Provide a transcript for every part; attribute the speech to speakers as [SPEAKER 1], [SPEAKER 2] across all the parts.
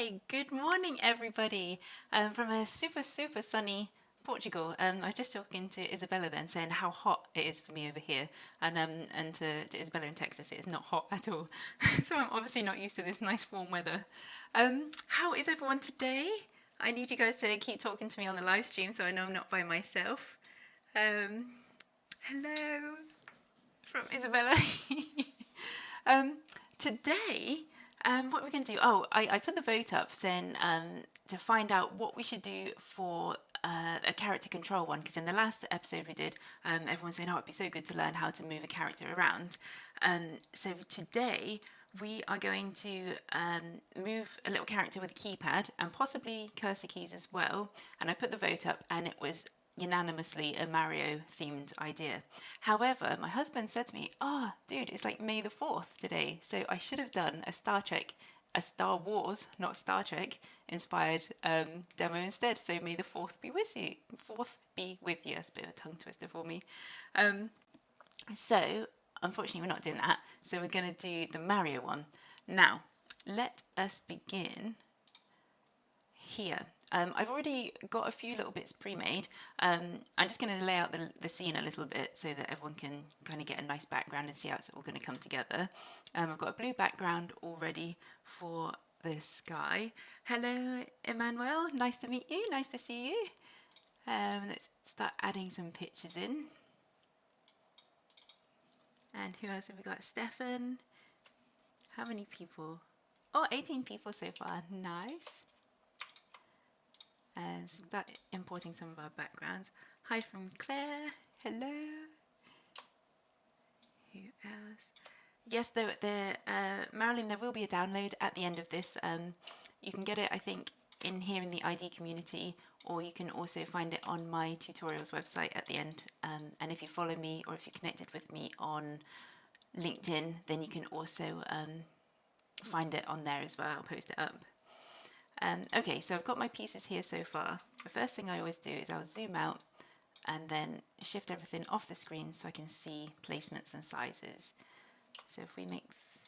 [SPEAKER 1] Hi, good morning, everybody. From a super, super sunny Portugal. I was just talking to Isabella then, saying how hot it is for me over here, and to Isabella in Texas, it is not hot at all. So I'm obviously not used to this nice warm weather. How is everyone today? I need you guys to keep talking to me on the live stream, so I know I'm not by myself. Um, Hello from Isabella. Um, Today, what we're going to do, I put the vote up saying to find out what we should do for a character control one, because in the last episode we did, everyone's saying, oh, it'd be so good to learn how to move a character around. So today, we are going to move a little character with a keypad and possibly cursor keys as well. And I put the vote up, and it was unanimously a Mario themed idea. However, my husband said to me, "Oh, dude, it's like May the 4th today, so I should have done a Star Wars, not Star Trek, inspired demo instead. So May the 4th be with you. 4th be with you." That's a bit of a tongue twister for me. So, unfortunately, we're not doing that. So we're going to do the Mario one. Now, let us begin here. I've already got a few little bits pre-made. I'm just going to lay out the scene a little bit so that everyone can kind of get a nice background and see how it's all going to come together. I've got a blue background already for the sky. Hello, Emmanuel. Nice to meet you. Nice to see you. Let's start adding some pictures in. And who else have we got? Stefan. How many people? Oh, 18 people so far. Nice. Start importing some of our backgrounds. Hi from Claire. Hello. Who else? Yes, Marilyn, there will be a download at the end of this. You can get it, I think, in here in the ID community, or you can also find it on my tutorials website at the end. And if you follow me or if you're connected with me on LinkedIn, then you can also find it on there as well. I'll post it up. Okay, so I've got my pieces here so far. The first thing I always do is I'll zoom out and then shift everything off the screen so I can see placements and sizes. So if we make,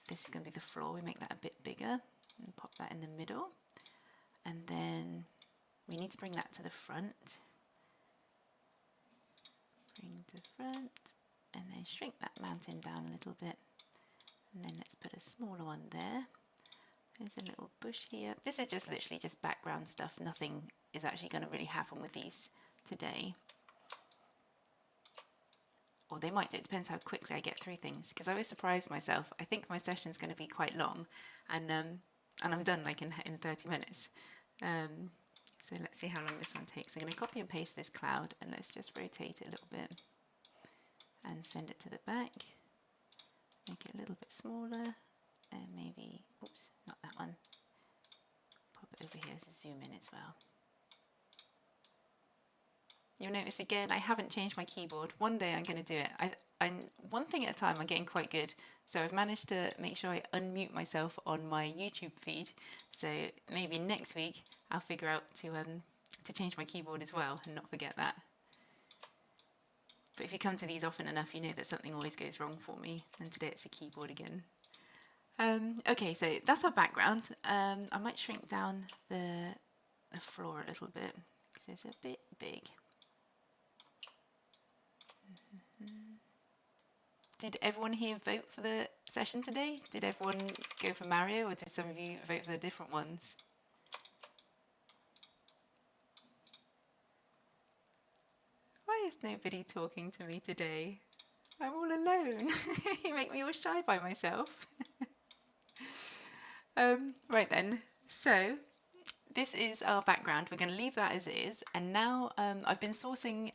[SPEAKER 1] this is going to be the floor, we make that a bit bigger and pop that in the middle. And then we need to bring that to the front. Bring to the front and then shrink that mountain down a little bit. And then let's put a smaller one there. There's a little bush here. This is just literally just background stuff. Nothing is actually going to really happen with these today. Or they might do, it depends how quickly I get through things. Because I always surprise myself. I think my session's going to be quite long. And I'm done like in 30 minutes. So let's see how long this one takes. I'm going to copy and paste this cloud and let's just rotate it a little bit. And send it to the back. Make it a little bit smaller. And maybe, oops, not that one. Pop it over here to zoom in as well. You'll notice again, I haven't changed my keyboard. One day I'm going to do it. I'm one thing at a time. I'm getting quite good. So I've managed to make sure I unmute myself on my YouTube feed. So maybe next week I'll figure out to change my keyboard as well and not forget that. But if you come to these often enough, you know that something always goes wrong for me. And today it's a keyboard again. Okay, so that's our background. I might shrink down the floor a little bit because it's a bit big. Did everyone here vote for the session today? Did everyone go for Mario, or did some of you vote for the different ones? Why is nobody talking to me today? I'm all alone. You make me all shy by myself. Right then, so this is our background. We're going to leave that as is. And now I've been sourcing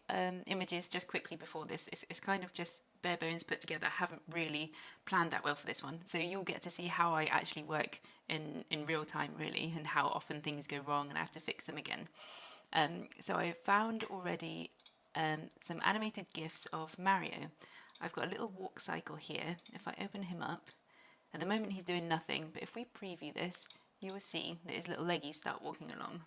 [SPEAKER 1] images just quickly before this. It's kind of just bare bones put together. I haven't really planned that well for this one. So you'll get to see how I actually work in real time, really, and how often things go wrong and I have to fix them again. So I found already some animated GIFs of Mario. I've got a little walk cycle here. If I open him up, at the moment he's doing nothing, but if we preview this, you will see that his little leggies start walking along.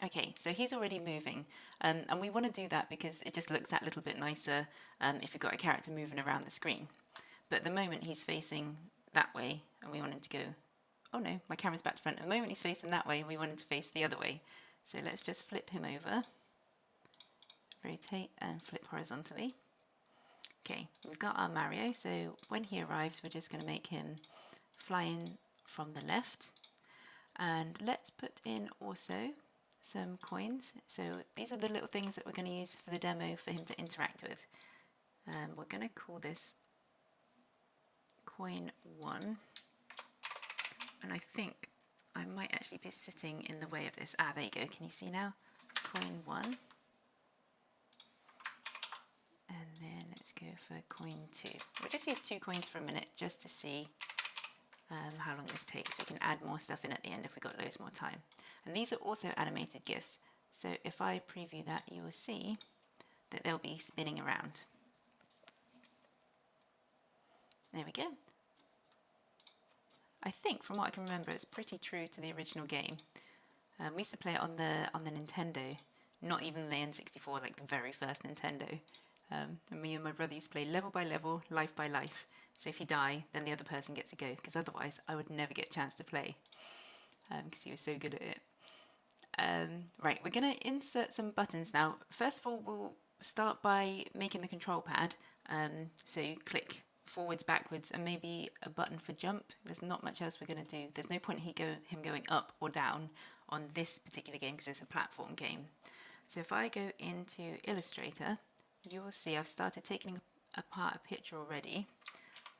[SPEAKER 1] Okay, so he's already moving, and we want to do that because it just looks that little bit nicer if you've got a character moving around the screen. But at the moment he's facing that way, and we want him to go, oh no, my camera's back to front. At the moment he's facing that way, and we want him to face the other way. So let's just flip him over, rotate and flip horizontally. Okay, we've got our Mario, so when he arrives, we're just going to make him fly in from the left. And let's put in also some coins. So these are the little things that we're going to use for the demo for him to interact with. We're going to call this coin 1. And I think I might actually be sitting in the way of this. Ah, there you go. Can you see now? Coin 1. And then let's go for coin 2. We'll just use 2 coins for a minute just to see how long this takes. We can add more stuff in at the end if we've got loads more time. And these are also animated GIFs. So if I preview that, you will see that they'll be spinning around. There we go. I think from what I can remember, it's pretty true to the original game. We used to play it on the Nintendo, not even the N64, like the very first Nintendo. And me and my brother used to play level by level, life by life. So if you die, then the other person gets to go, because otherwise I would never get a chance to play, because he was so good at it. Right, we're going to insert some buttons now. First of all, we'll start by making the control pad. So you click forwards, backwards, and maybe a button for jump. There's not much else we're going to do. There's no point him going up or down on this particular game because it's a platform game. So if I go into Illustrator, you will see I've started taking apart a picture already.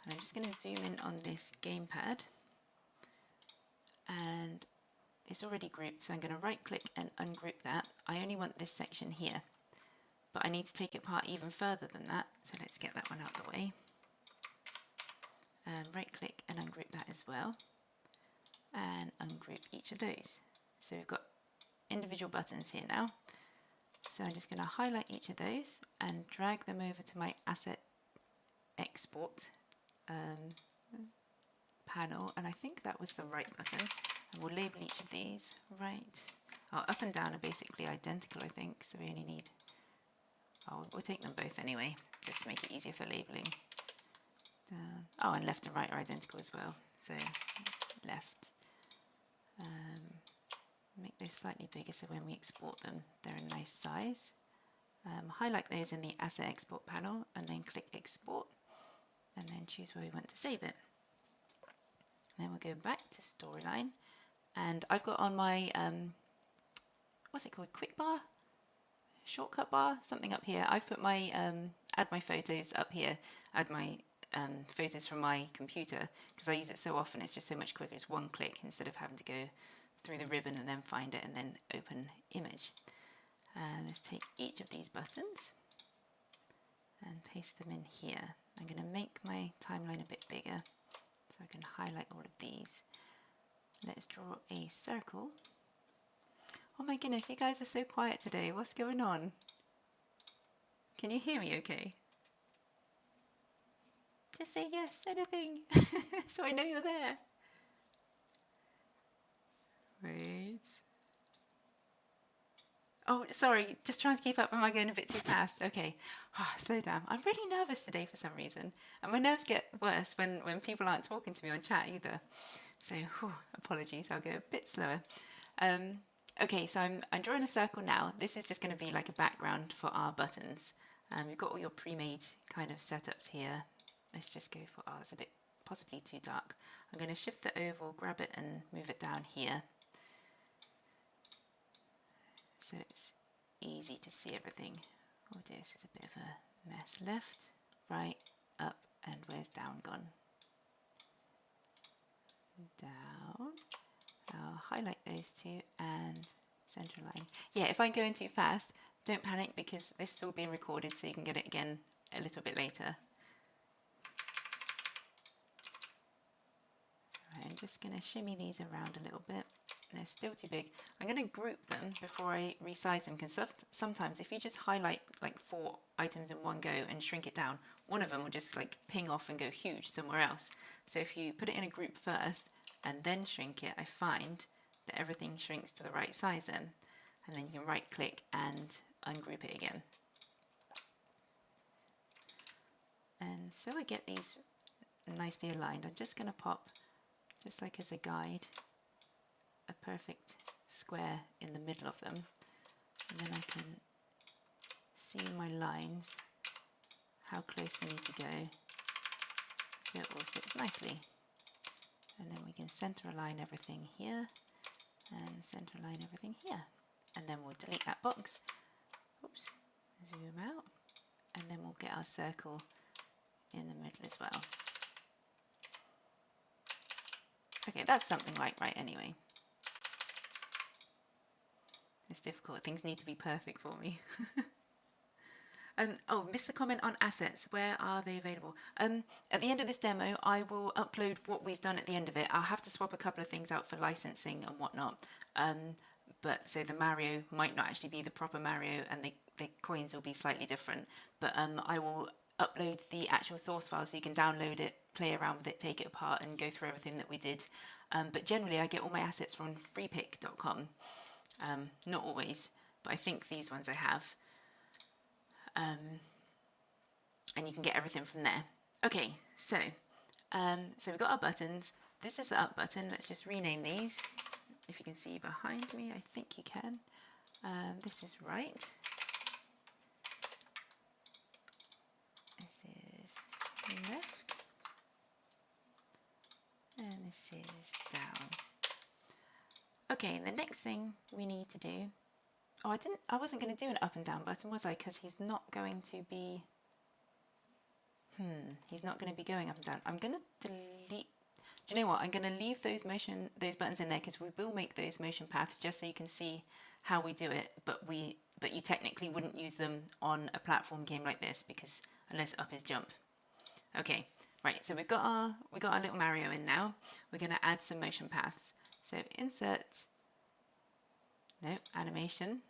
[SPEAKER 1] And I'm just going to zoom in on this gamepad. And it's already grouped, so I'm going to right click and ungroup that. I only want this section here, but I need to take it apart even further than that, so let's get that one out of the way. Right click and ungroup that as well, and ungroup each of those. So we've got individual buttons here now. So I'm just going to highlight each of those and drag them over to my asset export panel, and I think that was the right button. And we'll label each of these right. Oh, up and down are basically identical, I think, so we only need, we'll take them both anyway, just to make it easier for labeling. Down. Oh, and left and right are identical as well, so left. Make those slightly bigger so when we export them, they're a nice size. Highlight those in the Asset Export panel, and then click Export, and then choose where we want to save it. Then we'll go back to Storyline, and I've got on my, what's it called, quick bar? Shortcut bar? Something up here. I've put my, add my photos up here, add my photos from my computer, because I use it so often, it's just so much quicker. It's one click instead of having to go through the ribbon and then find it and then open image. And let's take each of these buttons and paste them in here. I'm going to make my timeline a bit bigger so I can highlight all of these. Let's draw a circle. Oh my goodness, you guys are so quiet today. What's going on? Can you hear me okay? Just say yes, anything, so I know you're there. Wait. Oh, sorry, just trying to keep up. Am I going a bit too fast? Okay, slow down. I'm really nervous today for some reason. And my nerves get worse when people aren't talking to me on chat either. So, apologies, I'll go a bit slower. Okay, so I'm drawing a circle now. This is just going to be like a background for our buttons. You've got all your pre-made kind of setups here. Let's just go for, it's a bit possibly too dark. I'm going to shift the oval, grab it and move it down here, so it's easy to see everything. Oh dear, this is a bit of a mess. Left, right, up, and where's down gone? Down. I'll highlight those two and center line. Yeah, if I'm going too fast, don't panic because this is all being recorded so you can get it again a little bit later. Right, I'm just going to shimmy these around a little bit. They're still too big. I'm going to group them before I resize them, because sometimes if you just highlight like 4 items in one go and shrink it down, one of them will just like ping off and go huge somewhere else. So if you put it in a group first and then shrink it, I find that everything shrinks to the right size then. and then you can right click and ungroup it again. And so I get these nicely aligned. I'm just going to pop, just like as a guide, a perfect square in the middle of them, and then I can see my lines, how close we need to go so it all sits nicely. And then we can center align everything here and center align everything here, and then we'll delete that box. Oops, zoom out, and then we'll get our circle in the middle as well. Okay, that's something like right anyway. It's difficult, things need to be perfect for me. Oh, missed the comment on assets. Where are they available? At the end of this demo, I will upload what we've done at the end of it. I'll have to swap a couple of things out for licensing and whatnot. But so the Mario might not actually be the proper Mario, and the coins will be slightly different. But I will upload the actual source file so you can download it, play around with it, take it apart, and go through everything that we did. But generally, I get all my assets from freepik.com. Not always, but I think these ones I have. And you can get everything from there. Okay, so we've got our buttons. This is the up button. Let's just rename these. If you can see behind me, I think you can. This is right. This is left. And this is down. Okay, and the next thing we need to do, I wasn't going to do an up and down button, was I? Because he's not going to be, he's not going to be going up and down. I'm going to delete, do you know what? I'm going to leave those buttons in there because we will make those motion paths just so you can see how we do it, but you technically wouldn't use them on a platform game like this because unless up is jump. Okay, right, so we've got our little Mario in now. We're going to add some motion paths. So insert, animation,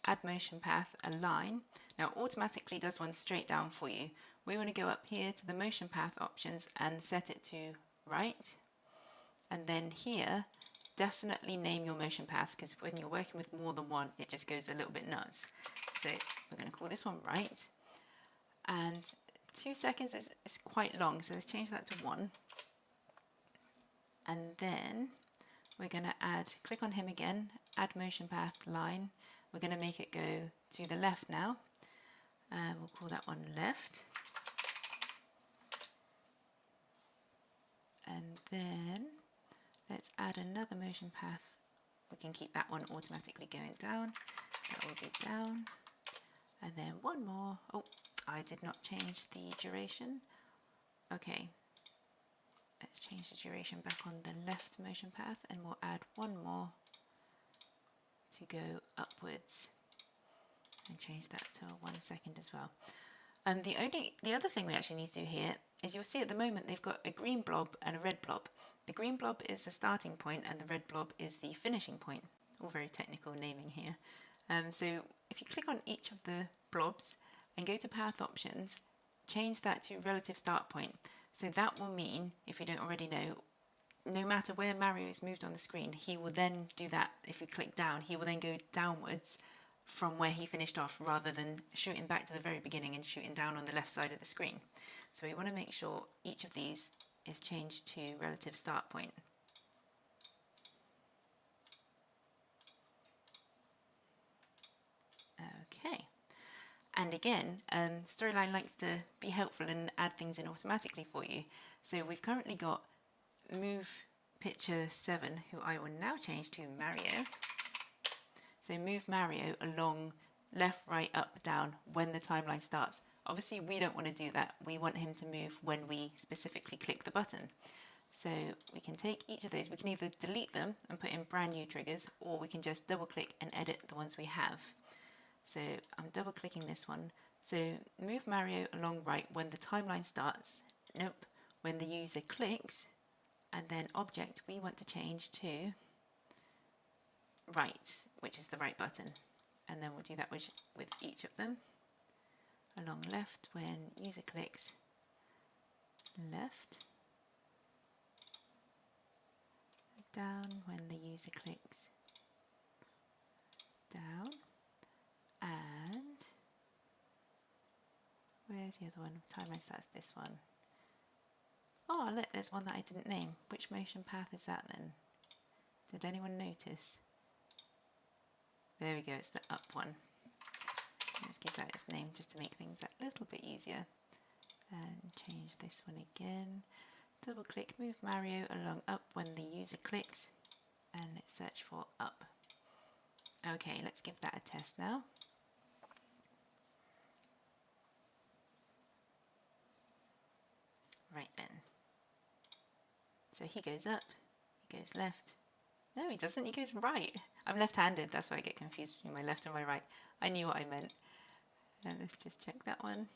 [SPEAKER 1] add motion path, align. Now it automatically does one straight down for you. We want to go up here to the motion path options and set it to right. And then here, definitely name your motion paths because when you're working with more than one, it just goes a little bit nuts. So we're going to call this one right. And 2 seconds is quite long, so let's change that to 1. And then we're going to click on him again, add motion path line. We're going to make it go to the left now. We'll call that one left. And then let's add another motion path. We can keep that one automatically going down. That will be down. And then one more. Oh, I did not change the duration. Okay. Let's change the duration back on the left motion path, and we'll add one more to go upwards and change that to 1 second as well. And the other thing we actually need to do here is you'll see at the moment they've got a green blob and a red blob. The green blob is the starting point and the red blob is the finishing point. All very technical naming here. So if you click on each of the blobs and go to path options, change that to relative start point. So that will mean, if you don't already know, no matter where Mario is moved on the screen, he will then do that. If we click down, he will then go downwards from where he finished off rather than shooting back to the very beginning and shooting down on the left side of the screen. So we want to make sure each of these is changed to relative start point. Okay. And again, Storyline likes to be helpful and add things in automatically for you. So we've currently got move picture 7, who I will now change to Mario. So move Mario along left, right, up, down when the timeline starts. Obviously we don't want to do that. We want him to move when we specifically click the button. So we can take each of those, we can either delete them and put in brand new triggers, or we can just double click and edit the ones we have. So I'm double clicking this one. So move Mario along right when the timeline starts. Nope, when the user clicks, and then object we want to change to right, which is the right button. And then we'll do that with each of them. Along left when user clicks, left. Down when the user clicks, down, and where's the other one? Timeline starts this one. Oh, look, there's one that I didn't name. Which motion path is that then? Did anyone notice? There we go, it's the up one. Let's give that its name just to make things a little bit easier. And change this one again. Double click, move Mario along up when the user clicks, and let's search for up. Okay, let's give that a test now. Right then. So he goes up, he goes left. No, he doesn't, he goes right. I'm left-handed, that's why I get confused between my left and my right. I knew what I meant. And let's just check that one.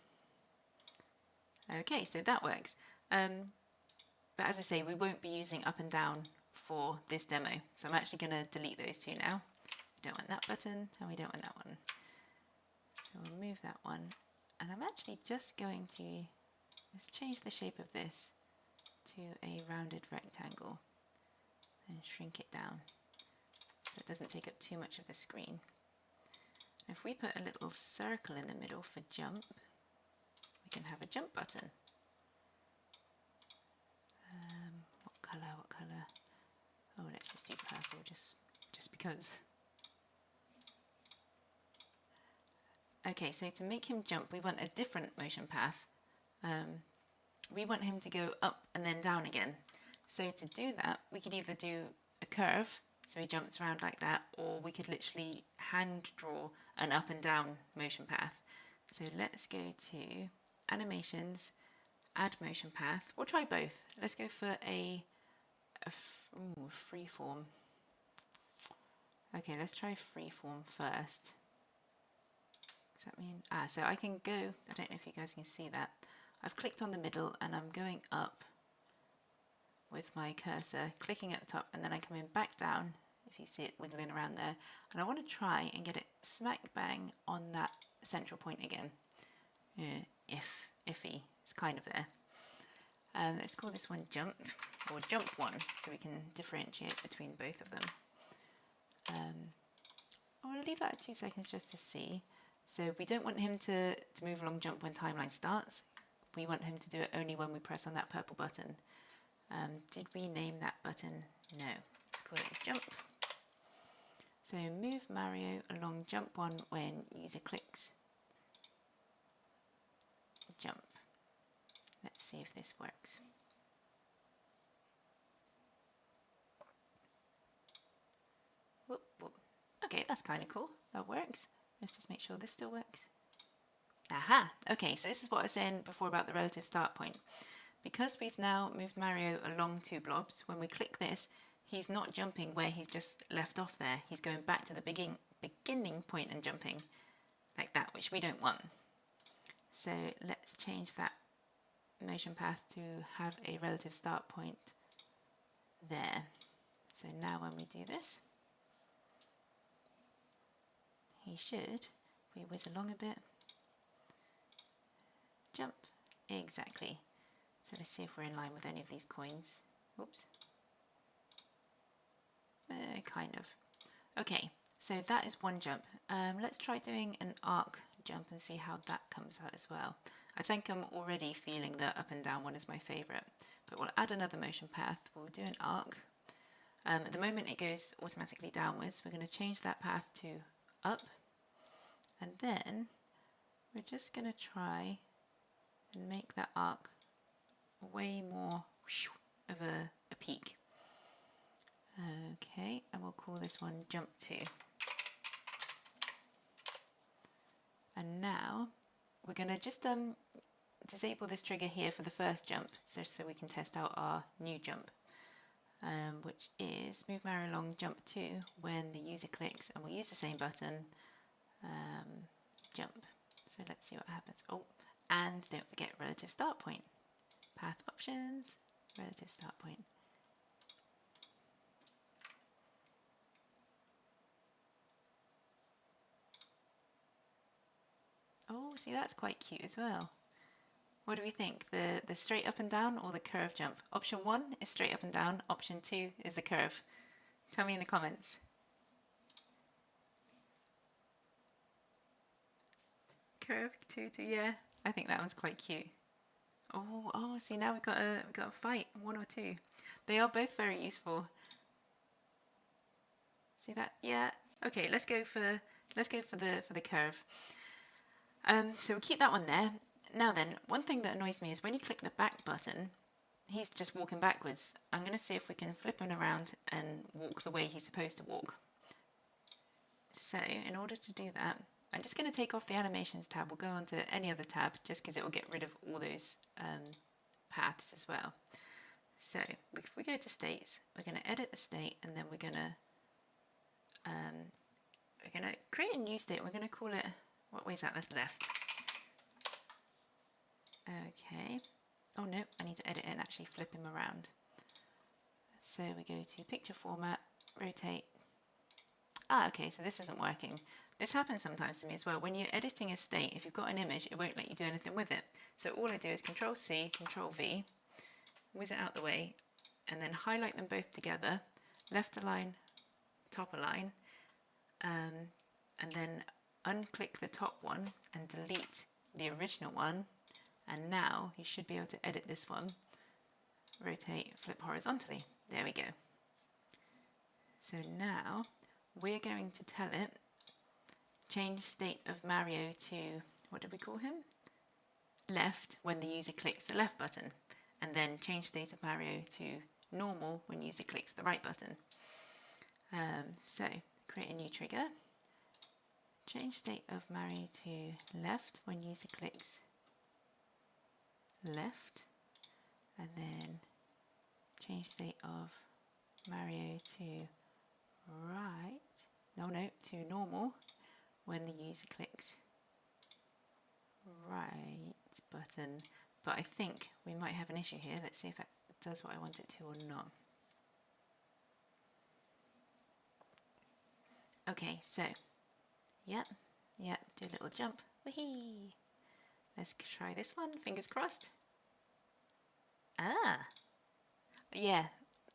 [SPEAKER 1] Okay, so that works. But as I say, we won't be using up and down for this demo. So I'm actually going to delete those two now. We don't want that button and we don't want that one. So we'll move that one. And I'm actually just going to let's change the shape of this to a rounded rectangle and shrink it down so it doesn't take up too much of the screen. If we put a little circle in the middle for jump, we can have a jump button. What colour? Oh, let's just do purple just because. Okay, so to make him jump, we want a different motion path. We want him to go up and then down again. So to do that, we could either do a curve, so he jumps around like that, or we could literally hand draw an up and down motion path. So let's go to animations, add motion path. We'll try both. Let's go for a freeform. Okay, let's try freeform first. Does that mean, so I can go, I don't know if you guys can see that. I've clicked on the middle and I'm going up with my cursor, clicking at the top, and then I'm coming back down, if you see it wiggling around there. And I want to try and get it smack bang on that central point again. Iffy, it's kind of there. Let's call this one jump, or jump one, so we can differentiate between both of them. I want to leave that at 2 seconds just to see. So we don't want him to move along jump when timeline starts. We want him to do it only when we press on that purple button. Did we name that button? No. Let's call it jump. So move Mario along jump one when user clicks. Jump. Let's see if this works. Whoop, whoop. Okay, that's kind of cool. That works. Let's just make sure this still works. Aha! Okay, so this is what I was saying before about the relative start point. Because we've now moved Mario along 2 blobs, when we click this, he's not jumping where he's just left off there. He's going back to the beginning point and jumping like that, which we don't want. So let's change that motion path to have a relative start point there. So now when we do this, he should, if we whiz along a bit, jump, exactly. So let's see if we're in line with any of these coins. Oops. Kind of. Okay, so that is one jump. Let's try doing an arc jump and see how that comes out as well. I think I'm already feeling the up and down one is my favourite, but we'll add another motion path. We'll do an arc. At the moment it goes automatically downwards. We're going to change that path to up, and then we're just going to try and make that arc way more of a peak. Okay, and we'll call this one jump 2. And now we're going to just disable this trigger here for the first jump, so we can test out our new jump, which is move Mario along jump 2 when the user clicks, and we'll use the same button, jump. So let's see what happens. Oh, and don't forget relative start point. Path options, relative start point. Oh, see, that's quite cute as well. What do we think? The straight up and down or the curve jump? Option 1 is straight up and down. Option 2 is the curve. Tell me in the comments. curve, 2, 2, yeah. I think that one's quite cute. Oh, see now we've got a fight, 1 or 2. They are both very useful. See that? Yeah. Okay, let's go for the curve. So we'll keep that one there. Now then, one thing that annoys me is when you click the back button, he's just walking backwards. I'm going to see if we can flip him around and walk the way he's supposed to walk. So in order to do that, I'm just going to take off the animations tab. We'll go on to any other tab just because it will get rid of all those paths as well. So if we go to states, we're going to edit the state, and then we're going to create a new state. We're going to call it, what way is that? That's left. Okay. Oh no, I need to edit it and actually flip him around. So we go to picture format, rotate. Okay, so this isn't working. This happens sometimes to me as well. When you're editing a state, if you've got an image, it won't let you do anything with it. So all I do is Control C, Control V, whiz it out the way, and then highlight them both together, left align, top align, and then unclick the top one and delete the original one. And now you should be able to edit this one. Rotate, flip horizontally. There we go. So now we're going to tell it, change state of Mario to, what did we call him? Left when the user clicks the left button. And then change state of Mario to normal when user clicks the right button. So create a new trigger. Change state of Mario to left when user clicks left, and then change state of Mario to right, to normal when the user clicks right button. But I think we might have an issue here. Let's see if it does what I want it to or not. Okay, so yep, do a little jump. Whee! Let's try this one, fingers crossed. Yeah,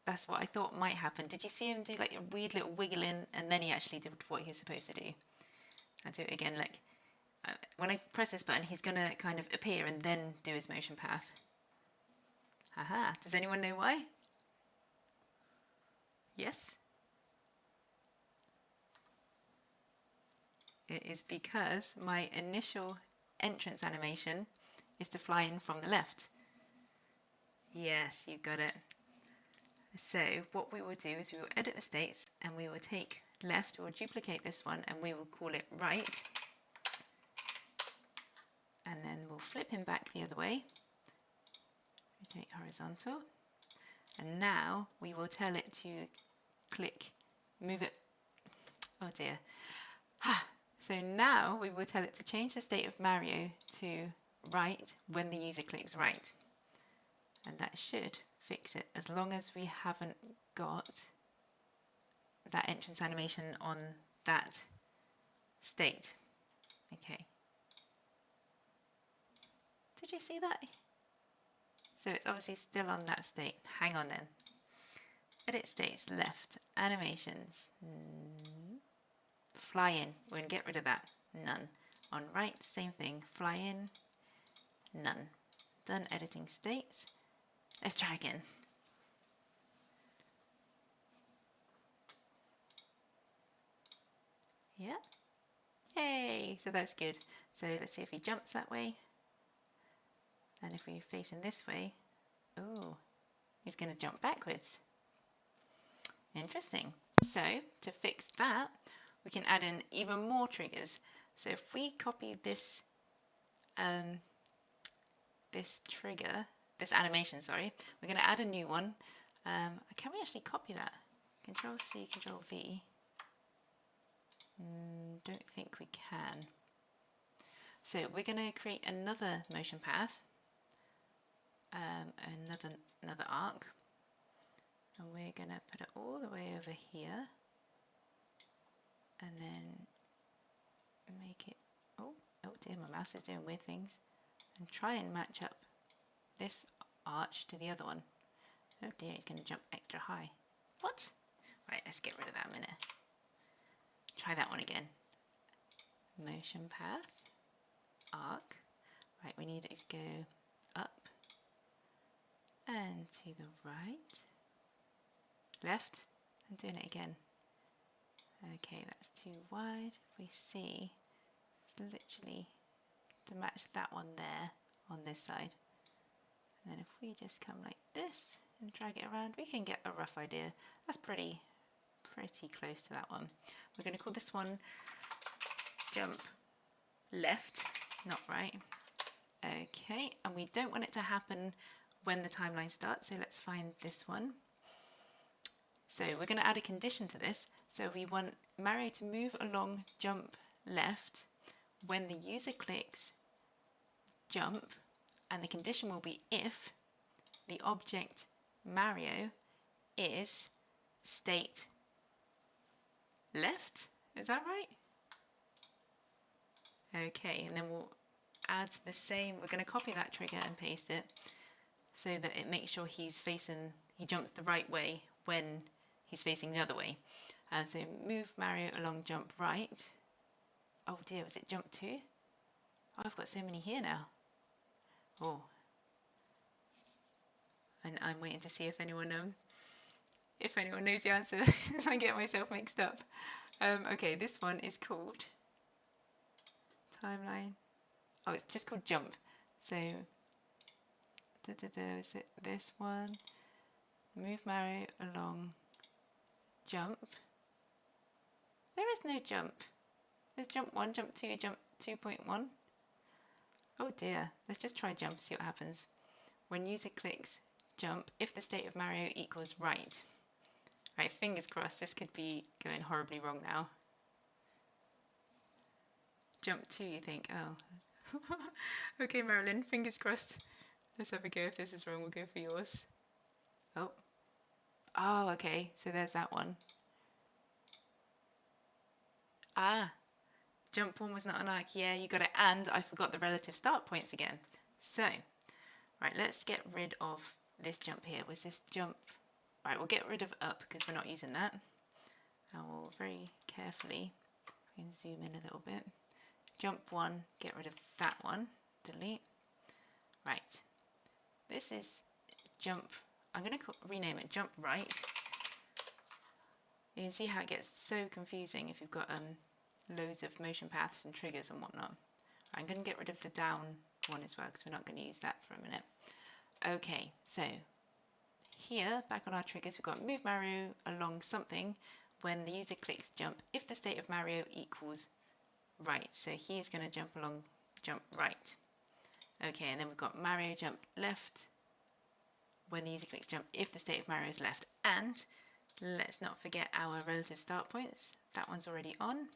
[SPEAKER 1] that's what I thought might happen. Did you see him do like a weird little wiggling, and then he actually did what he was supposed to do? I'll do it again, like, when I press this button, he's going to kind of appear and then do his motion path. Aha, does anyone know why? Yes? It is because my initial entrance animation is to fly in from the left. Yes, you got it. So what we will do is we will edit the states, and we will take left, we'll duplicate this one, and we will call it right. And then we'll flip him back the other way. Rotate horizontal. And now we will tell it to click, move it. Oh dear. So now we will tell it to change the state of Mario to right when the user clicks right. And that should fix it, as long as we haven't got that entrance animation on that state. Okay. Did you see that? So it's obviously still on that state. Hang on then. Edit states, left, animations, fly in. We're going to get rid of that. None. On right, same thing. Fly in, none. Done editing states. Let's try again. Yeah. Yay! So that's good. So let's see if he jumps that way. And if we're facing this way, oh, he's going to jump backwards. Interesting. So to fix that, we can add in even more triggers. So if we copy this this trigger, this animation, sorry, we're going to add a new one. Can we actually copy that? Control C, Control V. Don't think we can. So we're going to create another motion path, another arc, and we're going to put it all the way over here, and then make it, oh dear, my mouse is doing weird things, and try and match up this arch to the other one. Oh dear, he's going to jump extra high. What? Right, let's get rid of that a minute. Try that one again. Motion path, arc. Right, we need it to go up and to the right, left, and doing it again. Okay, that's too wide. We see it's literally to match that one there on this side. And then if we just come like this and drag it around, we can get a rough idea. That's pretty close to that one. We're going to call this one jump left, not right. Okay, and we don't want it to happen when the timeline starts, so let's find this one. So we're going to add a condition to this. So we want Mario to move along jump left when the user clicks jump, and the condition will be if the object Mario is state left. Is that right? Okay, and then we'll add the same. We're going to copy that trigger and paste it so that it makes sure he jumps the right way when he's facing the other way. So move Mario along jump right. Oh dear, was it jump 2? Oh, I've got so many here now. Oh. And I'm waiting to see if anyone knows the answer, because I get myself mixed up. Okay, this one is called timeline. Oh, it's just called jump. So, is it this one? Move Mario along jump. There is no jump. There's jump 1, jump 2, jump 2.1. Oh dear. Let's just try jump, see what happens. When user clicks jump, if the state of Mario equals right. Right, fingers crossed, this could be going horribly wrong now. Jump 2, you think? Oh. Okay, Marilyn, fingers crossed. Let's have a go. If this is wrong, we'll go for yours. Oh. Oh, okay, so there's that one. Ah, jump 1 was not an arc. Yeah, you got it. And I forgot the relative start points again. So, right, let's get rid of this jump here. Was this jump? Right, we'll get rid of up because we're not using that. And we'll very carefully zoom in a little bit. Jump 1, get rid of that one. Delete. Right. This is jump. I'm going to rename it jump right. You can see how it gets so confusing if you've got loads of motion paths and triggers and whatnot. I'm going to get rid of the down one as well because we're not going to use that for a minute. Okay, so here, back on our triggers, we've got move Mario along something when the user clicks jump if the state of Mario equals right. So he's going to jump along jump right. Okay, and then we've got Mario jump left when the user clicks jump if the state of Mario is left. And let's not forget our relative start points. That one's already on.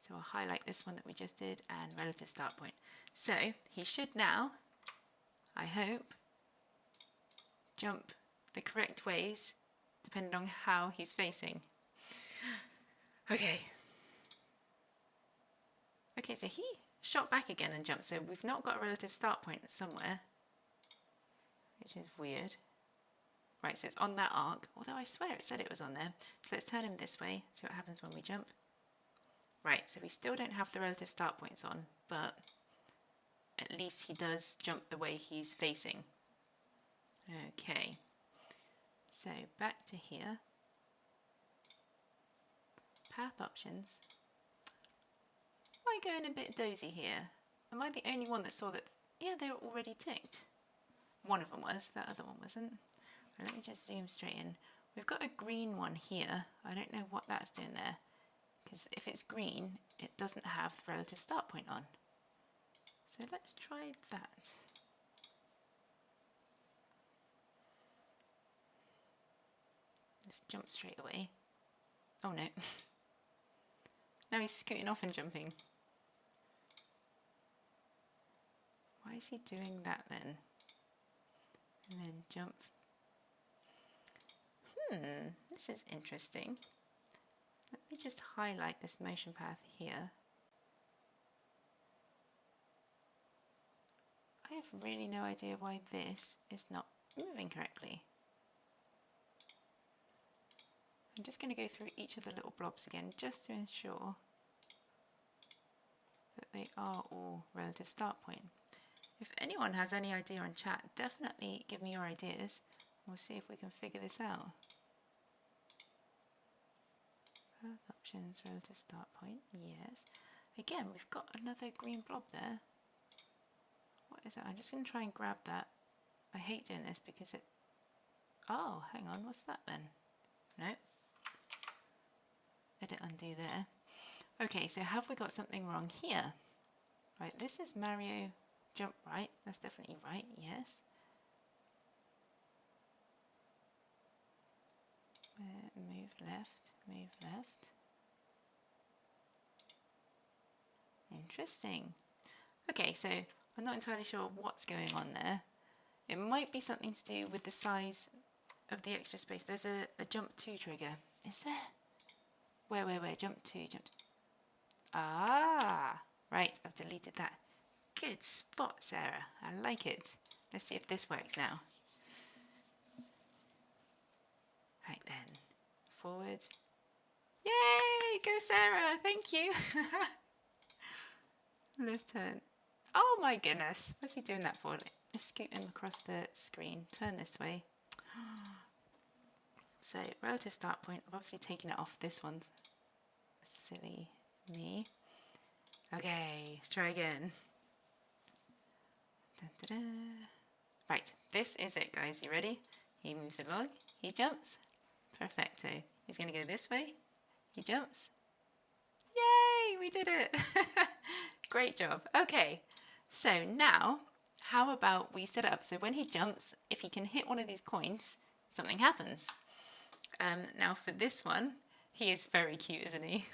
[SPEAKER 1] So I'll highlight this one that we just did and relative start point. So he should now, I hope, jump the correct ways depending on how he's facing. Okay. Okay, so he shot back again and jumped. So we've not got a relative start point somewhere, which is weird. Right, so it's on that arc, although I swear it said it was on there. So let's turn him this way, see what happens when we jump. Right, so we still don't have the relative start points on, but at least he does jump the way he's facing. Okay, so back to here. Path options. Am I going a bit dozy here? Am I the only one that saw that? Yeah, they were already ticked. One of them was, that other one wasn't. Right, let me just zoom straight in. We've got a green one here. I don't know what that's doing there, because if it's green, it doesn't have the relative start point on. So let's try that. Let's jump straight away. Oh no. Now he's scooting off and jumping. Why is he doing that then? And then jump. This is interesting. Let me just highlight this motion path here. I have really no idea why this is not moving correctly. I'm just going to go through each of the little blobs again just to ensure that they are all relative start point. If anyone has any idea in chat, definitely give me your ideas. We'll see if we can figure this out. Path options, relative start point, yes. Again, we've got another green blob there. What is it? I'm just going to try and grab that. I hate doing this because it... Oh, hang on, what's that then? Nope. Edit undo there. Okay, so have we got something wrong here? Right, this is Mario jump right. That's definitely right, yes. Move left, move left. Interesting. Okay, so I'm not entirely sure what's going on there. It might be something to do with the size of the extra space. There's a jump 2 trigger. Is there? Where? Jump 2, jump 2. Ah, right, I've deleted that. Good spot, Sarah. I like it. Let's see if this works now. Right then, forward. Yay, go Sarah, thank you. Let's turn. Oh my goodness, what's he doing that for? Let's scoot him across the screen. Turn this way. So, relative start point. I've obviously taken it off this one. Silly me. Okay, let's try again. Dun, dun, dun. Right, this is it, guys. You ready? He moves along. He jumps. Perfecto. He's going to go this way. He jumps. Yay, we did it. Great job. Okay, so now how about we set it up so when he jumps, if he can hit one of these coins, something happens. Now for this one, he is very cute, isn't he?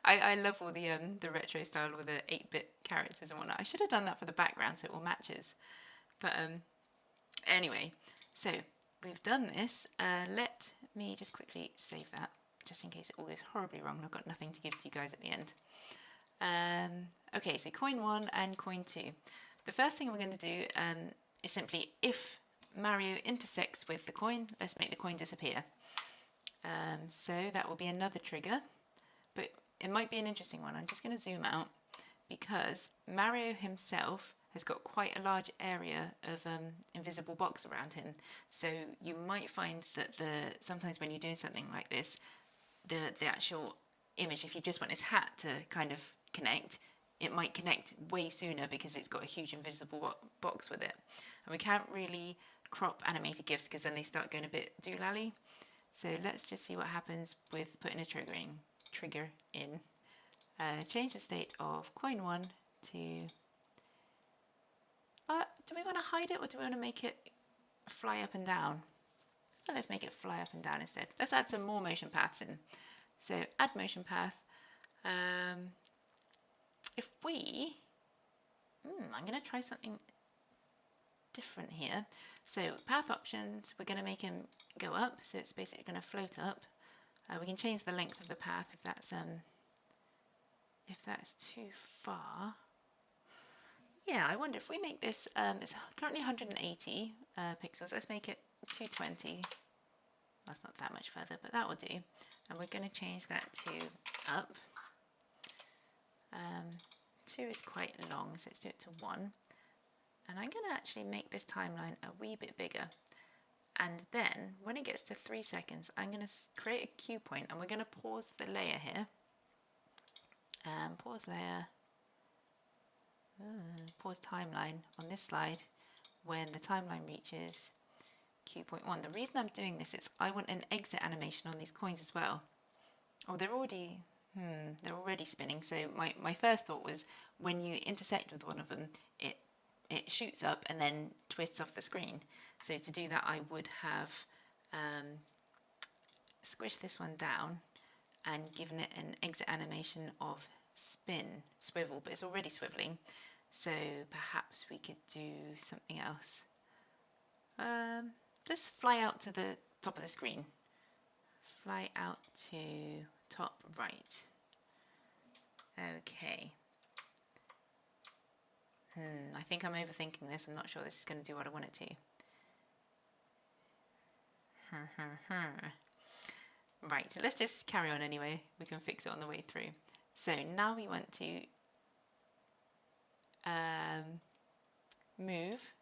[SPEAKER 1] I love all the retro style with the 8-bit characters and whatnot. I should have done that for the background so it all matches. But anyway, so we've done this. Let me just quickly save that, just in case it all goes horribly wrong and I've got nothing to give to you guys at the end. Okay, so coin 1 and coin 2. The first thing we're going to do is simply, if Mario intersects with the coin, let's make the coin disappear. So that will be another trigger, but it might be an interesting one. I'm just going to zoom out because Mario himself has got quite a large area of invisible box around him. So you might find that sometimes when you're doing something like this, the actual image, if you just want his hat to kind of connect, it might connect way sooner because it's got a huge invisible box with it. And we can't really crop animated GIFs because then they start going a bit doolally. So let's just see what happens with putting a trigger in. Change the state of coin 1 to... do we want to hide it or do we want to make it fly up and down? Well, let's make it fly up and down instead. Let's add some more motion paths in. So add motion path. If we... I'm going to try something different here. So path options, we're going to make him go up. So it's basically going to float up. We can change the length of the path if that's too far. Yeah, I wonder if we make this, it's currently 180 pixels, let's make it 220. That's not that much further, but that will do. And we're going to change that to up. 2 is quite long, so let's do it to 1. And I'm going to actually make this timeline a wee bit bigger. And then, when it gets to 3 seconds, I'm going to create a cue point, and we're going to pause the layer here. Pause layer. Pause timeline on this slide when the timeline reaches cue point 1. The reason I'm doing this is I want an exit animation on these coins as well. Oh, they're already spinning. So my first thought was when you intersect with one of them, it shoots up and then twists off the screen. So to do that, I would have squished this one down and given it an exit animation of swivel, but it's already swiveling. So perhaps we could do something else. Let's fly out to the top of the screen. Fly out to top right. Okay. I think I'm overthinking this. I'm not sure this is going to do what I want it to. Right, let's just carry on anyway. We can fix it on the way through. So now we want to move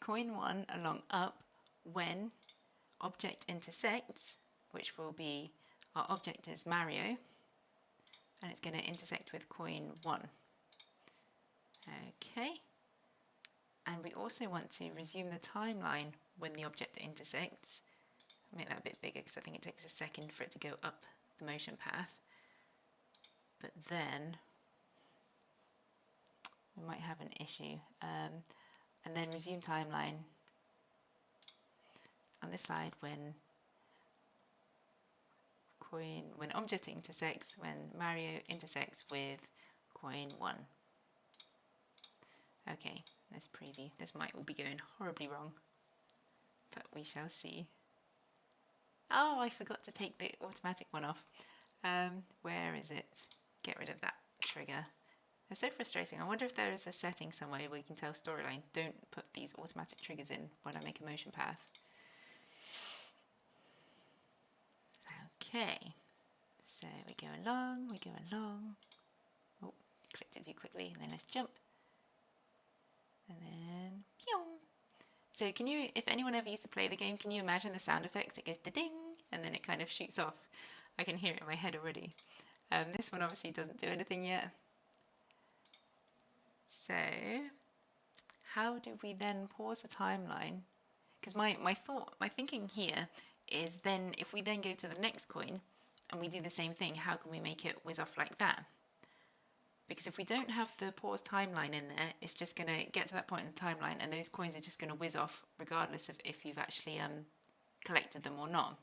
[SPEAKER 1] coin 1 along up when object intersects, which will be, our object is Mario, and it's going to intersect with coin 1. Okay, and we also want to resume the timeline when the object intersects. I'll make that a bit bigger because I think it takes a second for it to go up the motion path. But then we might have an issue. And then resume timeline on this slide when object intersects, when Mario intersects with coin 1. Okay, let's preview. This might all be going horribly wrong, but we shall see. Oh, I forgot to take the automatic one off. Where is it? Get rid of that trigger. It's so frustrating. I wonder if there is a setting somewhere where you can tell storyline, don't put these automatic triggers in when I make a motion path. Okay, so we go along, Oh, clicked it too quickly, and then let's jump. And then, pew. So can you, if anyone ever used to play the game, can you imagine the sound effects? It goes da-ding, and then it kind of shoots off. I can hear it in my head already. This one obviously doesn't do anything yet. So, how do we then pause the timeline? Because my thinking here is then if we then go to the next coin and we do the same thing, how can we make it whiz off like that? Because if we don't have the pause timeline in there, it's just going to get to that point in the timeline and those coins are just going to whiz off regardless of if you've actually collected them or not.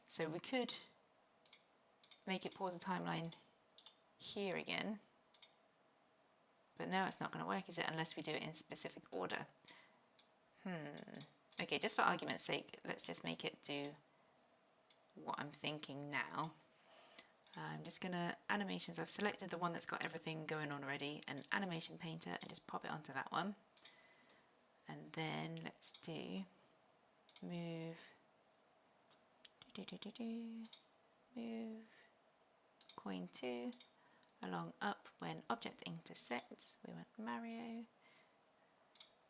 [SPEAKER 1] So we could make it pause the timeline here again. But now it's not going to work, is it? Unless we do it in specific order. Okay, just for argument's sake, let's just make it do what I'm thinking now. I'm just going to, animations, I've selected the one that's got everything going on already, and animation painter, and just pop it onto that one. And then let's do move, move coin 2 along up when object intersects. We want Mario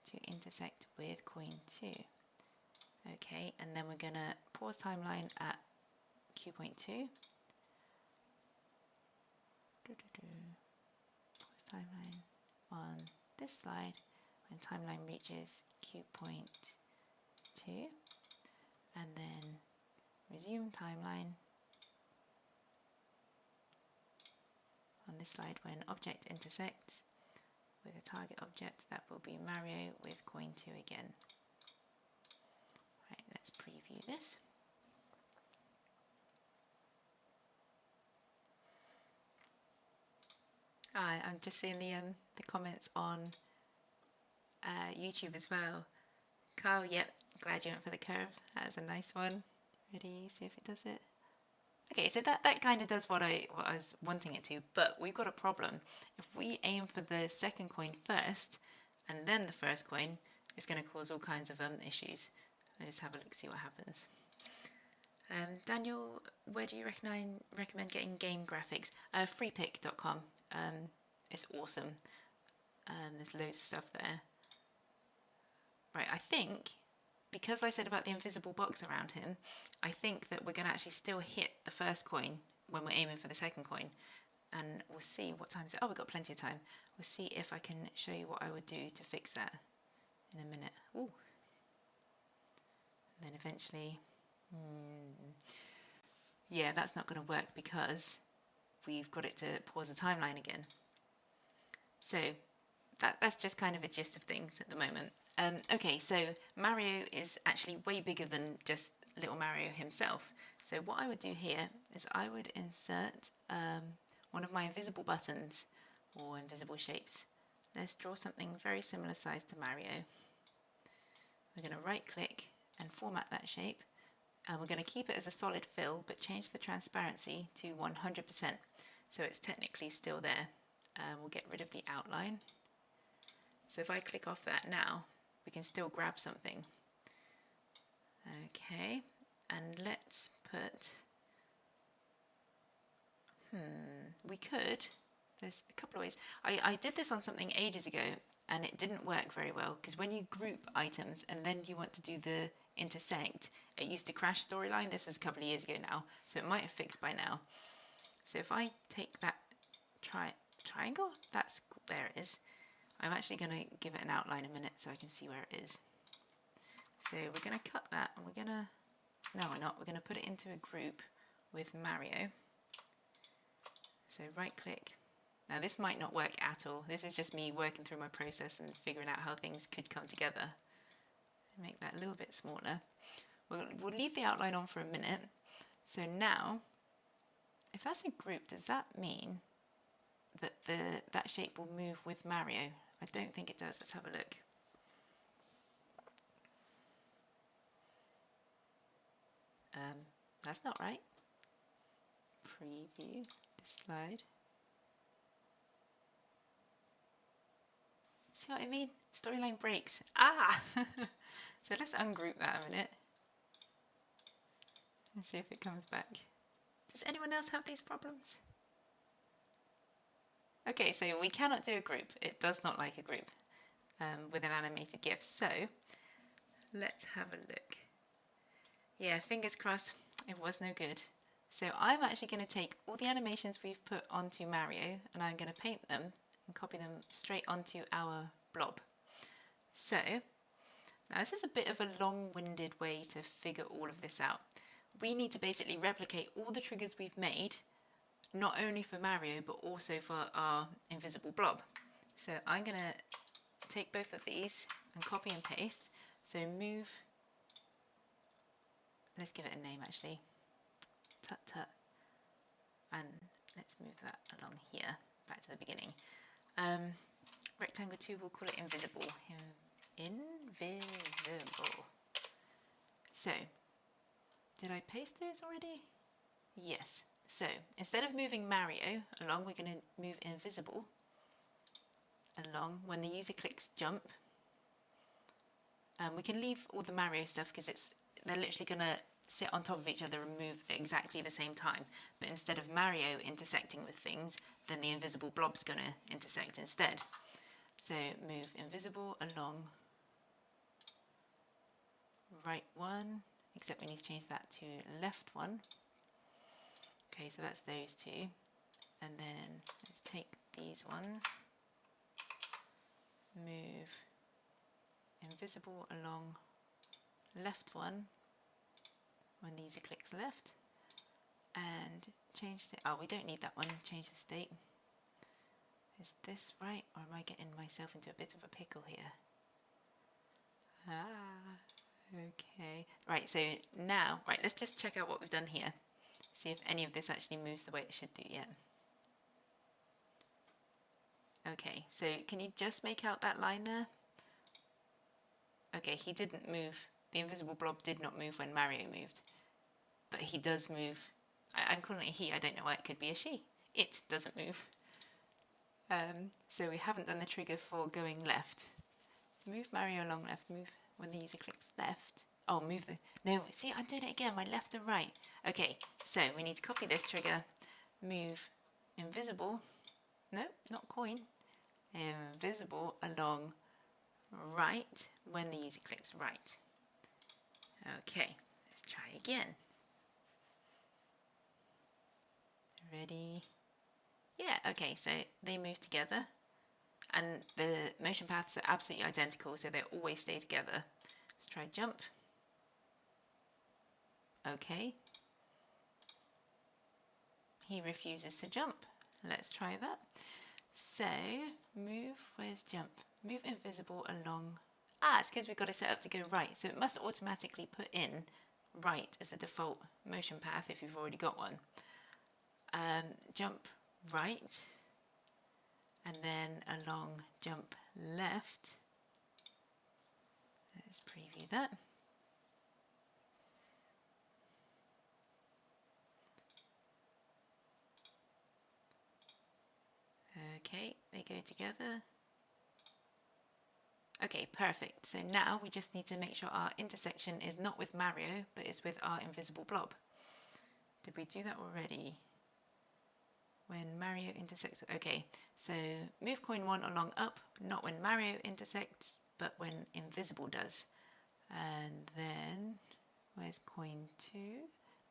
[SPEAKER 1] to intersect with coin 2. Okay, and then we're going to pause timeline at Q point 2. Pause timeline on this slide when timeline reaches Q point 2, and then resume timeline on this slide when object intersects with a target object. That will be Mario with coin 2 again. Right, let's preview this. I'm just seeing the comments on YouTube as well. Carl, yep, glad you went for the curve. That is a nice one. Ready, see if it does it. Okay, so that kind of does what I was wanting it to, but we've got a problem. If we aim for the second coin first, and then the first coin, it's going to cause all kinds of issues. I just have a look, see what happens. Daniel, where do you recommend getting game graphics? Freepik.com. It's awesome. There's loads of stuff there. Right, I think, because I said about the invisible box around him, I think that we're going to actually still hit the first coin when we're aiming for the second coin. And we'll see what time is it. Oh, we've got plenty of time. We'll see if I can show you what I would do to fix that in a minute. Ooh. And then eventually, yeah, that's not going to work because we've got it to pause the timeline again. So that's just kind of a gist of things at the moment. Okay, so Mario is actually way bigger than just little Mario himself. So what I would do here is I would insert one of my invisible buttons or invisible shapes. Let's draw something very similar size to Mario. We're going to right click and format that shape, and we're going to keep it as a solid fill but change the transparency to 100% so it's technically still there. We'll get rid of the outline. So if I click off that now, we can still grab something. Okay, and let's put, we could there's a couple of ways. I did this on something ages ago and it didn't work very well because when you group items and then you want to do the intersect, it used to crash Storyline. This was a couple of years ago now, so it might have fixed by now. So if I take that triangle, there it is. I'm actually going to give it an outline a minute so I can see where it is. So we're going to cut that and we're going to, no we're not, we're going to put it into a group with Mario. So right click. Now this might not work at all. This is just me working through my process and figuring out how things could come together. Make that a little bit smaller. We'll leave the outline on for a minute. So now, if that's a group, does that mean that that shape will move with Mario? I don't think it does. Let's have a look. That's not right. Preview this slide. See what I mean? Storyline breaks. Ah! So let's ungroup that a minute and see if it comes back. Does anyone else have these problems? Okay, so we cannot do a group. It does not like a group with an animated GIF. So let's have a look. Yeah, fingers crossed, it was no good. So I'm actually going to take all the animations we've put onto Mario and I'm going to paint them and copy them straight onto our blob. So now this is a bit of a long-winded way to figure all of this out. We need to basically replicate all the triggers we've made, not only for Mario, but also for our invisible blob. So I'm going to take both of these and copy and paste. So move, let's give it a name actually, tut tut, and let's move that along here, back to the beginning. Rectangle 2, we'll call it invisible. Invisible. So, did I paste those already? Yes. So, instead of moving Mario along, we're going to move invisible along when the user clicks jump. We can leave all the Mario stuff because they're literally going to sit on top of each other and move at exactly the same time. But instead of Mario intersecting with things, then the invisible blob's going to intersect instead. So move invisible along right one, except we need to change that to left one. Okay, so that's those two. And then let's take these ones, move invisible along left one when the user clicks left, and change the, oh we don't need that one, change the state. Is this right, or am I getting myself into a bit of a pickle here? Ah, okay. Right, so now, right, let's just check out what we've done here. See if any of this actually moves the way it should do yet. Okay, so can you just make out that line there? Okay, he didn't move. The invisible blob did not move when Mario moved. But he does move. I'm calling it he, I don't know why, it could be a she. It doesn't move. So we haven't done the trigger for going left. Move Mario along left, move when the user clicks left. Oh, move the, no, see, I'm doing it again, my left and right. Okay, so we need to copy this trigger, move invisible, no, not coin, invisible along right when the user clicks right. Okay, let's try again. Ready? Yeah, okay, so they move together and the motion paths are absolutely identical, so they always stay together. Let's try jump. Okay. He refuses to jump. Let's try that. So, move, where's jump? Move invisible along. Ah, it's because we've got it set up to go right, so it must automatically put in right as a default motion path if you've already got one. Jump right, and then along jump left. Let's preview that. Okay, they go together. Okay, perfect. So now we just need to make sure our intersection is not with Mario, but is with our invisible blob. Did we do that already? when Mario intersects. Okay, so move coin 1 along up, not when Mario intersects, but when invisible does. And then, where's coin 2?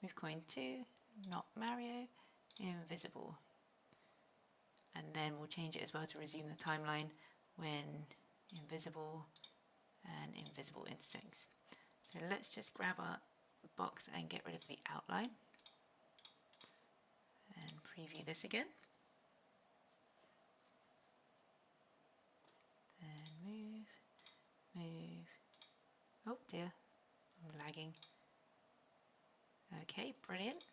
[SPEAKER 1] Move coin 2, not Mario, invisible. And then we'll change it as well to resume the timeline when invisible and invisible intersects. So let's just grab our box and get rid of the outline and preview this again. And move. Oh dear, I'm lagging. Okay, brilliant.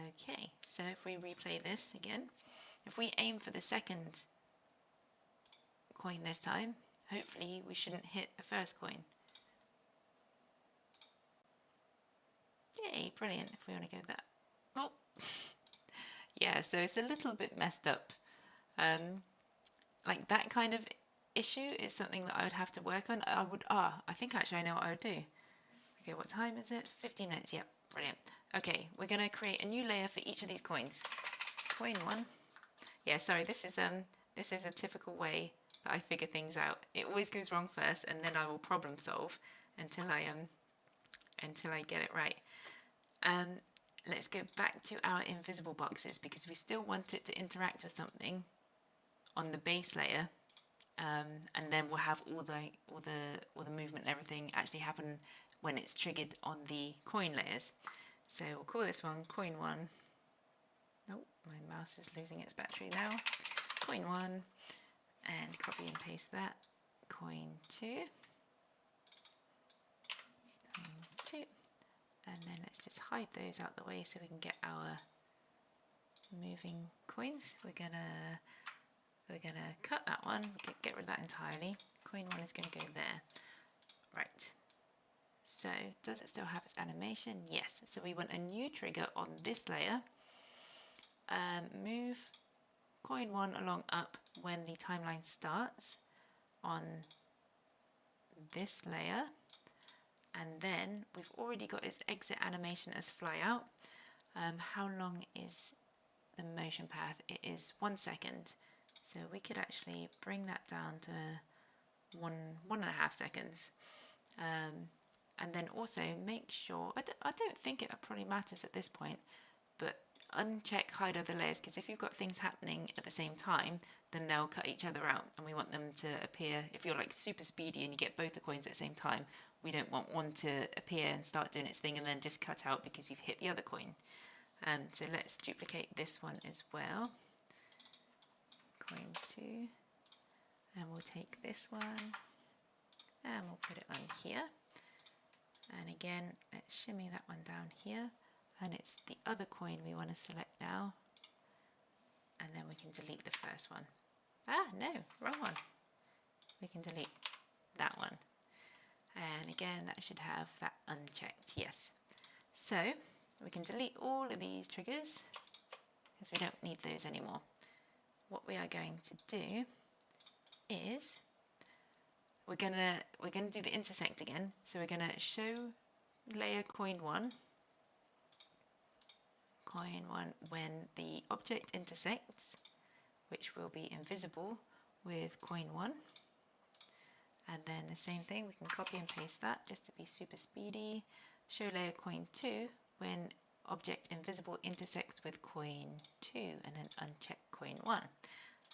[SPEAKER 1] Okay, so if we replay this again, if we aim for the second coin this time, hopefully we shouldn't hit the first coin. Yay, brilliant, if we want to go with that. Oh, yeah, so it's a little bit messed up. Like that kind of issue is something that I would have to work on. I think actually I know what I would do. Okay, what time is it? 15 minutes, yep, brilliant. Okay, we're going to create a new layer for each of these coins. Coin 1. Yeah, sorry, this is a typical way that I figure things out. It always goes wrong first, and then I will problem solve until I get it right. Let's go back to our invisible boxes because we still want it to interact with something on the base layer, and then we'll have all the movement and everything actually happen when it's triggered on the coin layers. So we'll call this one coin 1. Oh, my mouse is losing its battery now. Coin 1, and copy and paste that. Coin 2. Coin 2. And then let's just hide those out the way so we can get our moving coins. We're gonna cut that one, get rid of that entirely. Coin 1 is gonna go there. Right. So does it still have its animation? Yes. So we want a new trigger on this layer. Move coin 1 along up when the timeline starts on this layer. And then we've already got its exit animation as fly out. How long is the motion path? It is 1 second. So we could actually bring that down to 1.5 seconds. And then also make sure, I don't think it probably matters at this point, but uncheck hide other layers, because if you've got things happening at the same time, then they'll cut each other out, and we want them to appear. If you're like super speedy and you get both the coins at the same time, we don't want one to appear and start doing its thing and then just cut out because you've hit the other coin. So let's duplicate this one as well. Coin 2, and we'll take this one and we'll put it on here. And again, let's shimmy that one down here, and it's the other coin we want to select now, and then we can delete the first one. Ah, no, wrong one. We can delete that one. And again, that should have that unchecked, yes. So we can delete all of these triggers because we don't need those anymore. What we are going to do is we're gonna do the intersect again. So we're gonna show layer coin 1 when the object intersects, which will be invisible with coin 1. And then the same thing, we can copy and paste that just to be super speedy. Show layer coin 2 when object invisible intersects with coin 2, and then uncheck coin 1.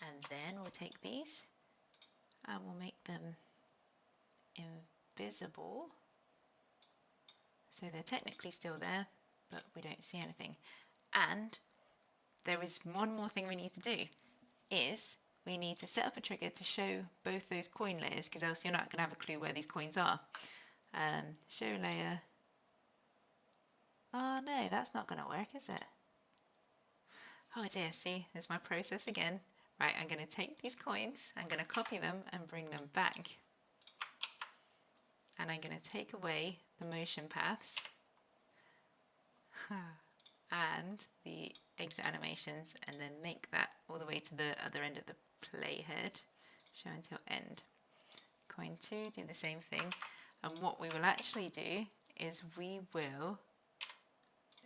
[SPEAKER 1] And then we'll take these and we'll make them invisible. So they're technically still there, but we don't see anything. And there is one more thing we need to do, is we need to set up a trigger to show both those coin layers, because else you're not going to have a clue where these coins are. Show layer. Oh no, that's not going to work, is it? Oh dear, see, there's my process again. Right, I'm going to take these coins, I'm going to copy them and bring them back. And I'm going to take away the motion paths and the exit animations, and then make that all the way to the other end of the playhead, show until end. Coin 2, do the same thing. And what we will actually do is we will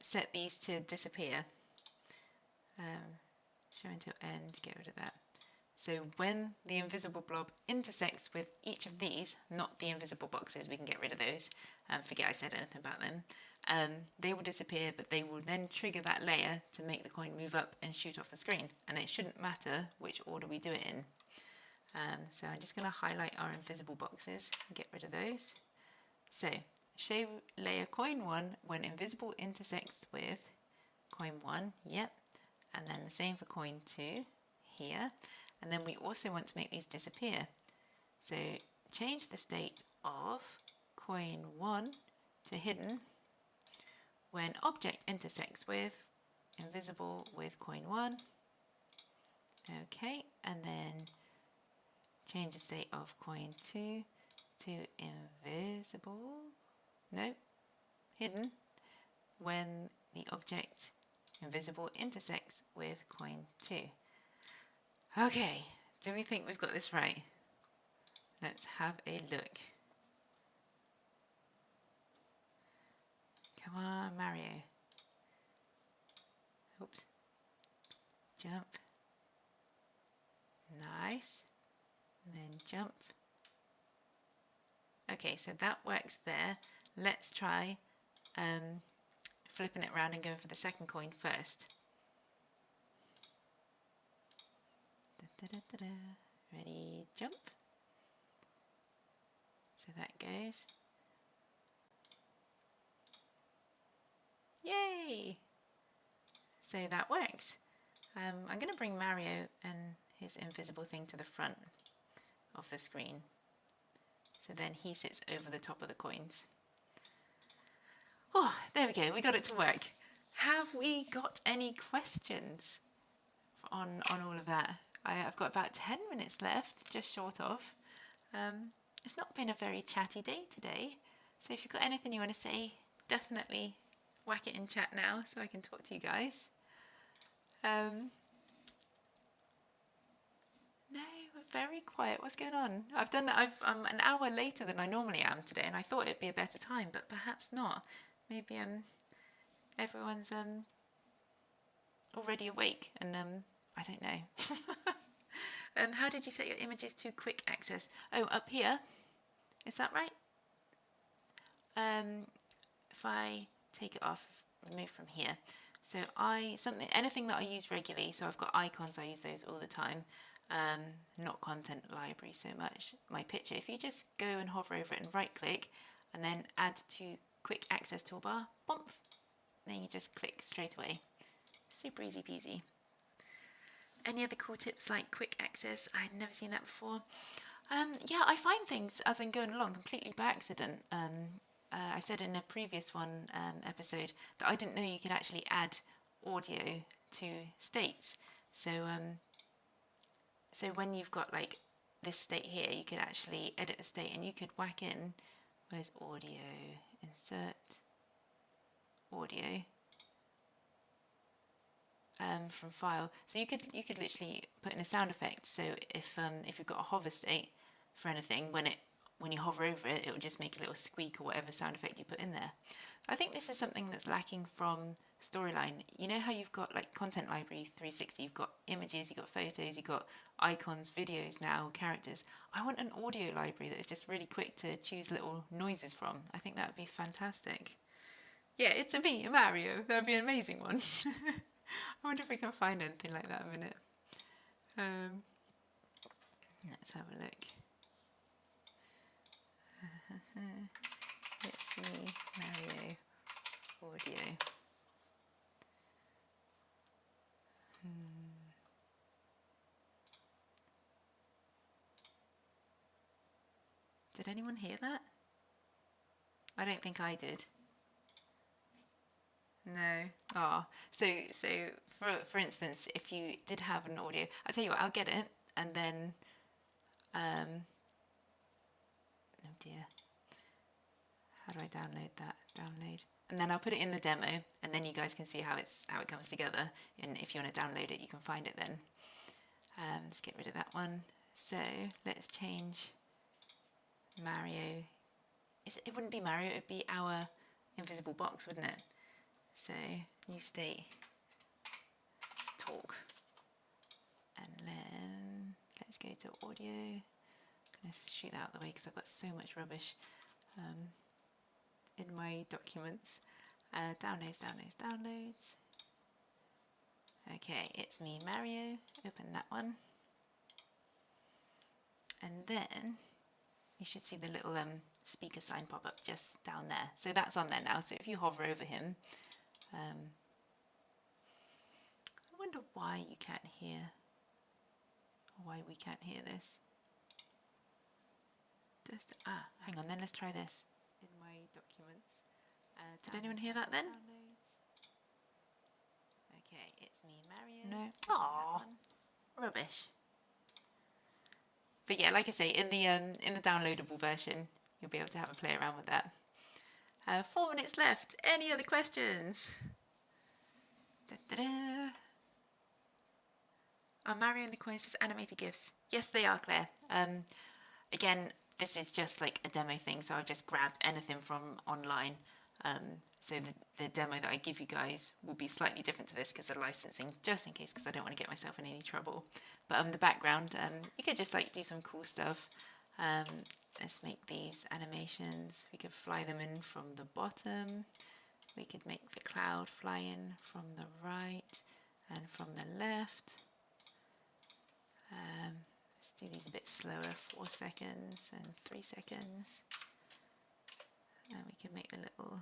[SPEAKER 1] set these to disappear. Show until end, get rid of that. So when the invisible blob intersects with each of these, not the invisible boxes, we can get rid of those, forget I said anything about them, they will disappear, but they will then trigger that layer to make the coin move up and shoot off the screen. And it shouldn't matter which order we do it in. So I'm just going to highlight our invisible boxes and get rid of those. So show layer coin 1 when invisible intersects with coin 1, yep. And then the same for coin 2 here. And then we also want to make these disappear. So change the state of coin 1 to hidden when object intersects with invisible with coin 1. Okay, and then change the state of coin 2 to invisible, no, hidden when the object invisible intersects with coin 2. Okay, do we think we've got this right? Let's have a look. Come on, Mario. Oops. Jump. Nice. And then jump. Okay, so that works there. Let's try flipping it around and going for the second coin first. Ready, jump. So that goes. Yay! So that works. I'm going to bring Mario and his invisible thing to the front of the screen. So then he sits over the top of the coins. Oh, there we go, we got it to work. Have we got any questions on all of that? I've got about 10 minutes left, just short of. It's not been a very chatty day today, so if you've got anything you want to say, definitely whack it in chat now so I can talk to you guys. No, we're very quiet. What's going on? I'm an hour later than I normally am today, and I thought it'd be a better time, but perhaps not. Maybe everyone's already awake, and I don't know. How did you set your images to quick access? Oh, up here. Is that right? If I take it off, remove from here. So anything that I use regularly, so I've got icons, I use those all the time. Not content library so much. My picture, if you just go and hover over it and right click, and then add to quick access toolbar, bump, then you just click straight away. Super easy peasy. Any other cool tips like quick access? I had never seen that before. Yeah, I find things as I'm going along completely by accident. I said in a previous episode that I didn't know you could actually add audio to states. So so when you've got like this state here, you could actually edit the state and you could whack in, where's audio, insert audio from file. So you could literally put in a sound effect. So if you've got a hover state for anything, when you hover over it, it will just make a little squeak or whatever sound effect you put in there. I think this is something that's lacking from Storyline. You know how you've got like Content Library 360, you've got images, you've got photos, you've got icons, videos now, characters. I want an audio library that is just really quick to choose little noises from. I think that would be fantastic. Yeah, it's a me, a Mario. That would be an amazing one. I wonder if we can find anything like that in a minute. Let's have a look. It's me, Mario, audio. Did anyone hear that? I don't think I did. No. Oh, so for instance, if you did have an audio, I'll tell you what, I'll get it, and then oh dear, how do I download that? Download, and then I'll put it in the demo, and then you guys can see how it comes together. And if you want to download it, you can find it then. Let's get rid of that one. So let's change Mario. It wouldn't be Mario, it would be our invisible box, wouldn't it? So new state, talk, and then let's go to audio. I'm going to shoot that out of the way because I've got so much rubbish in my documents. Downloads. Okay, it's me, Mario. Open that one. And then you should see the little speaker sign pop up just down there. So that's on there now. So if you hover over him, I wonder why you can't hear, or why we can't hear this. Hang on, then let's try this. In my documents. Did anyone hear that then? Downloads. Okay, it's me, Mario. No. Aww, rubbish. But yeah, like I say, in the downloadable version, you'll be able to have a play around with that. 4 minutes left. Any other questions? Are Mario and the coins just animated GIFs? Yes, they are, Claire. Again, this is just like a demo thing, so I've just grabbed anything from online. So the demo that I give you guys will be slightly different to this because of licensing, just in case, because I don't want to get myself in any trouble. But the background, you could just like do some cool stuff. Let's make these animations. We could fly them in from the bottom. We could make the cloud fly in from the right and from the left. Let's do these a bit slower, 4 seconds and 3 seconds. And we can make the little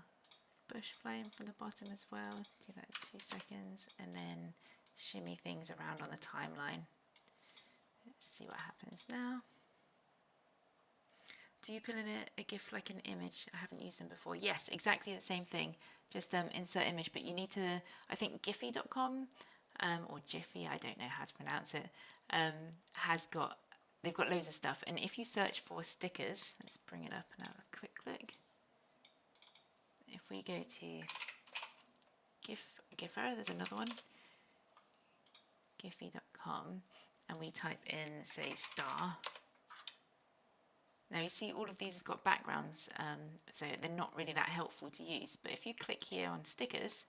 [SPEAKER 1] bush fly in from the bottom as well. Do that in 2 seconds and then shimmy things around on the timeline. Let's see what happens now. Do you put in a GIF like an image? I haven't used them before. Yes, exactly the same thing. Just insert image, but you need to, I think Giphy.com or Jiffy, I don't know how to pronounce it, they've got loads of stuff. And if you search for stickers, let's bring it up and have a quick look. If we go to Gipher, there's another one, Giphy.com, and we type in, say, star. Now you see all of these have got backgrounds, so they're not really that helpful to use. But if you click here on stickers,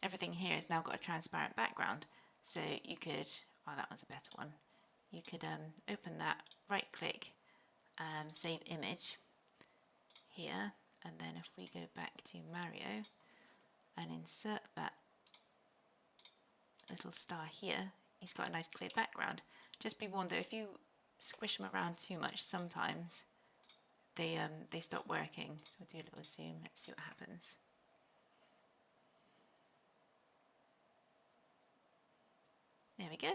[SPEAKER 1] everything here has now got a transparent background. So you could, oh, that one's a better one. You could open that, right click, save image here. And then if we go back to Mario and insert that little star here, he's got a nice clear background. Just be warned though, if you squish them around too much, sometimes they stop working. So we'll do a little zoom, let's see what happens. There we go.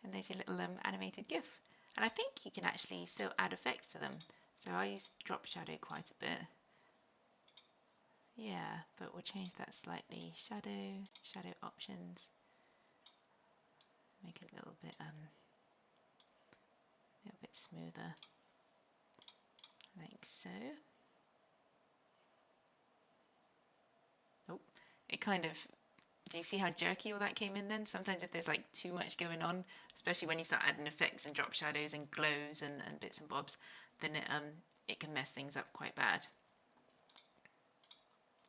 [SPEAKER 1] And there's your little animated GIF. And I think you can actually still add effects to them. So I use drop shadow quite a bit. Yeah, but we'll change that slightly. Shadow options. Make it a little bit smoother, like so. Oh, it kind of, do you see how jerky all that came in then? Sometimes if there's like too much going on, especially when you start adding effects and drop shadows and glows and bits and bobs, then it can mess things up quite bad.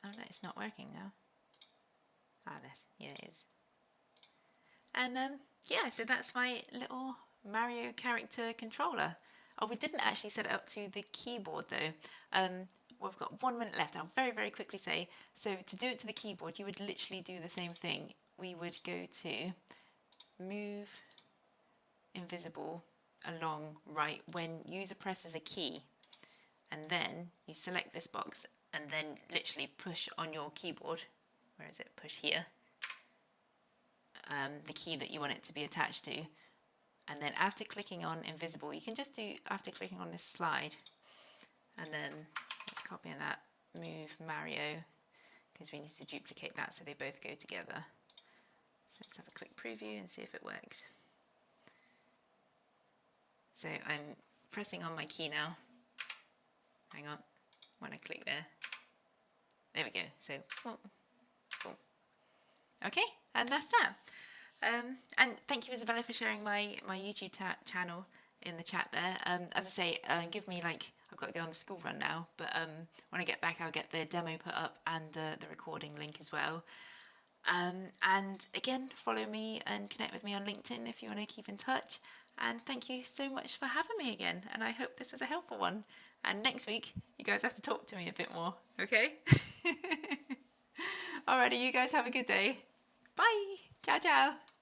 [SPEAKER 1] Oh no, it's not working now. Yeah, it is. And yeah, so that's my little Mario character controller. Oh, we didn't actually set it up to the keyboard though. We've got 1 minute left. I'll very, very quickly say, so to do it to the keyboard, you would literally do the same thing. We would go to move invisible along right when user presses a key, and then you select this box and then literally push on your keyboard, where is it, push here, the key that you want it to be attached to. And then after clicking on invisible, you can just do, after clicking on this slide, and then let's copy that, move Mario, because we need to duplicate that so they both go together. So let's have a quick preview and see if it works. So I'm pressing on my key now. Hang on, when I click there. There we go, so, boom, boom. Okay, and that's that. And thank you, Isabella, for sharing my YouTube channel in the chat there. As I say, give me like, I've got to go on the school run now, but when I get back, I'll get the demo put up and the recording link as well. And again, follow me and connect with me on LinkedIn if you want to keep in touch. And thank you so much for having me again. And I hope this was a helpful one. And next week, you guys have to talk to me a bit more, okay? Alrighty, you guys have a good day. Bye. Ciao, ciao.